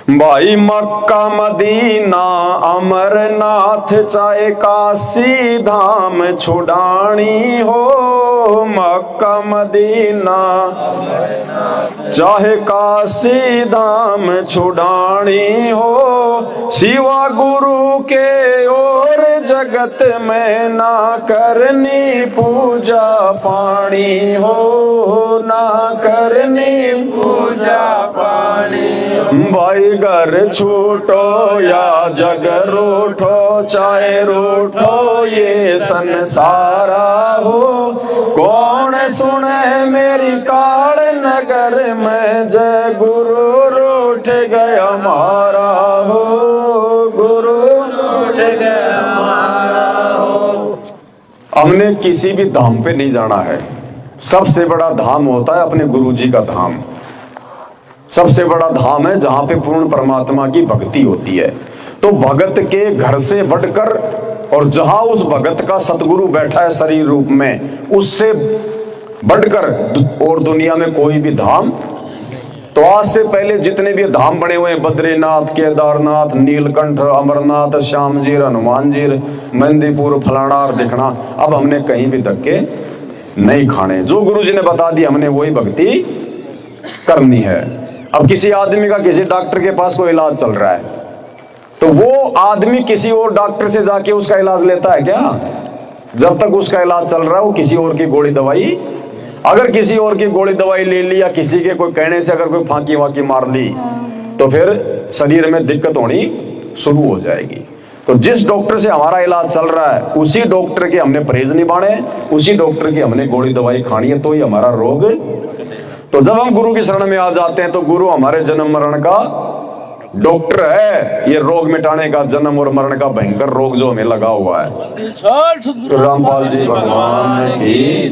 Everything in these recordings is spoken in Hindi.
भाई मक्का मदीना अमरनाथ चाहे काशी धाम छुड़ानी हो, मक्का मदीना चाहे काशी धाम छुड़ानी हो, सिवा गुरु के और जगत में ना करनी पूजा पानी हो, ना करनी पूजा पानी। भाई घर छूटो या जग रूठो, चाहे रूठो ये संसारा हो, कौन सुने मेरी काल नगर में जय गुरु रूठ गया हमारा हो, गुरु रूठ गया हमारा हो। हमने किसी भी धाम पे नहीं जाना है, सबसे बड़ा धाम होता है अपने गुरुजी का धाम। सबसे बड़ा धाम है जहां पे पूर्ण परमात्मा की भक्ति होती है। तो भगत के घर से बढ़कर और जहां उस भगत का सतगुरु बैठा है शरीर रूप में, उससे बढ़कर और दुनिया में कोई भी धाम। तो आज से पहले जितने भी धाम बने हुए हैं, बद्रीनाथ, केदारनाथ, नीलकंठ, अमरनाथ, श्यामजीर, हनुमानजीर, मेहंदीपुर, फलाना और दिखना, अब हमने कहीं भी धक्के नहीं खाने। जो गुरुजी ने बता दिया हमने वही भक्ति करनी है। अब किसी आदमी का किसी डॉक्टर के पास कोई इलाज चल रहा है, तो वो आदमी किसी और डॉक्टर से जाके उसका इलाज लेता है क्या? जब तक उसका इलाज चल रहा है वो किसी और की गोली दवाई, अगर किसी और की गोली दवाई ले ली या किसी के कोई कहने से अगर कोई फांकी वाकी मार ली, तो फिर शरीर में दिक्कत होनी शुरू हो जाएगी। तो जिस डॉक्टर से हमारा इलाज चल रहा है उसी डॉक्टर के हमने परहेज निभाने, उसी डॉक्टर की हमने गोली दवाई खानी है, तो ही हमारा रोग। तो जब हम गुरु की शरण में आ जाते हैं तो गुरु हमारे जन्म मरण का डॉक्टर है। ये रोग मिटाने का, जन्म और मरण का भयंकर रोग जो हमें लगा हुआ है। तो रामपाल जी भगवान की।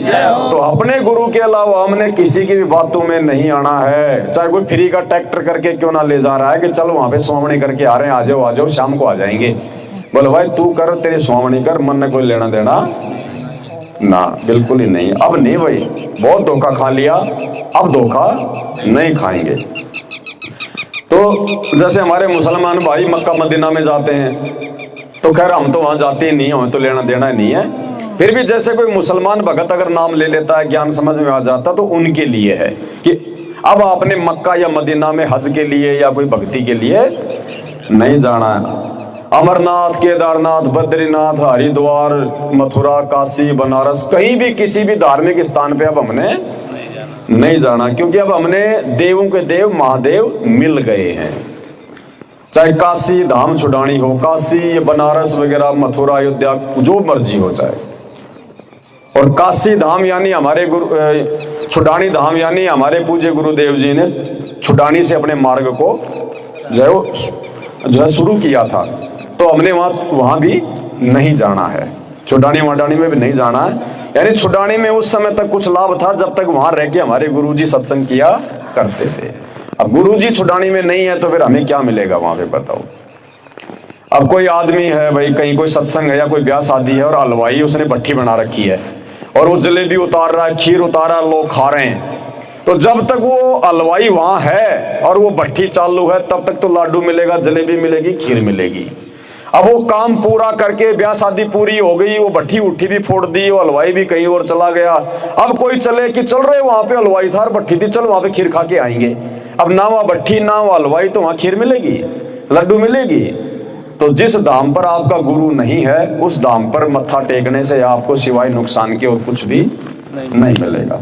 तो अपने गुरु के अलावा हमने किसी की भी बातों में नहीं आना है। चाहे कोई फ्री का ट्रैक्टर करके क्यों ना ले जा रहा है कि चल वहां पे स्वामणी करके आ रहे हैं, आ जाओ शाम को आ जाएंगे। बोले भाई तू कर, तेरी स्वामणी कर, मन ने कोई लेना देना ना, बिल्कुल ही नहीं। अब नहीं भाई, बहुत धोखा खा लिया, अब धोखा नहीं खाएंगे। तो जैसे हमारे मुसलमान भाई मक्का मदीना में जाते हैं, तो खैर हम तो वहां जाते ही नहीं, हमें तो लेना देना नहीं है। फिर भी जैसे कोई मुसलमान भगत अगर नाम ले लेता है, ज्ञान समझ में आ जाता, तो उनके लिए है कि अब आपने मक्का या मदीना में हज के लिए या कोई भक्ति के लिए नहीं जाना है। अमरनाथ, केदारनाथ, बद्रीनाथ, हरिद्वार, मथुरा, काशी, बनारस, कहीं भी किसी भी धार्मिक स्थान पे अब हमने नहीं जाना, क्योंकि अब हमने देवों के देव महादेव मिल गए हैं। चाहे काशी धाम छुड़ानी हो, काशी, बनारस वगैरह, मथुरा, अयोध्या, जो मर्जी हो जाए। और काशी धाम यानी हमारे गुरु, छुड़ानी धाम यानी हमारे पूज्य गुरुदेव जी ने छुड़ानी से अपने मार्ग को जो है शुरू किया था। तो हमने वहां भी नहीं जाना है, छुड़ानी वाडानी में भी नहीं जाना है। यानी छुड़ानी में उस समय तक कुछ लाभ था जब तक वहां रह के हमारे गुरुजी सत्संग किया करते थे। अब गुरुजी छुड़ानी में नहीं है तो फिर हमें क्या मिलेगा वहां पे, बताओ। अब कोई आदमी है भाई, कहीं कोई सत्संग है या कोई ब्याह शादी है और हलवाई उसने भट्ठी बना रखी है और वो जलेबी उतार रहा है, खीर उतार रहा है, लोग खा रहे हैं। तो जब तक वो हलवाई वहां है और वो भट्ठी चालू है तब तक तो लाडू मिलेगा, जलेबी मिलेगी, खीर मिलेगी। अब वो काम पूरा करके ब्याह शादी पूरी हो गई, वो भट्ठी उठी भी फोड़ दी, वो हलवाई भी कहीं और चला गया। अब कोई चले कि चल रहे वहां पे हलवाई था और भट्ठी थी, चल वहां पे खीर खा के आएंगे। अब ना वहां भट्ठी ना वो हलवाई, तो वहां खीर मिलेगी, लड्डू मिलेगी। तो जिस धाम पर आपका गुरु नहीं है उस धाम पर मत्था टेकने से आपको सिवाय नुकसान के और कुछ भी नहीं मिलेगा।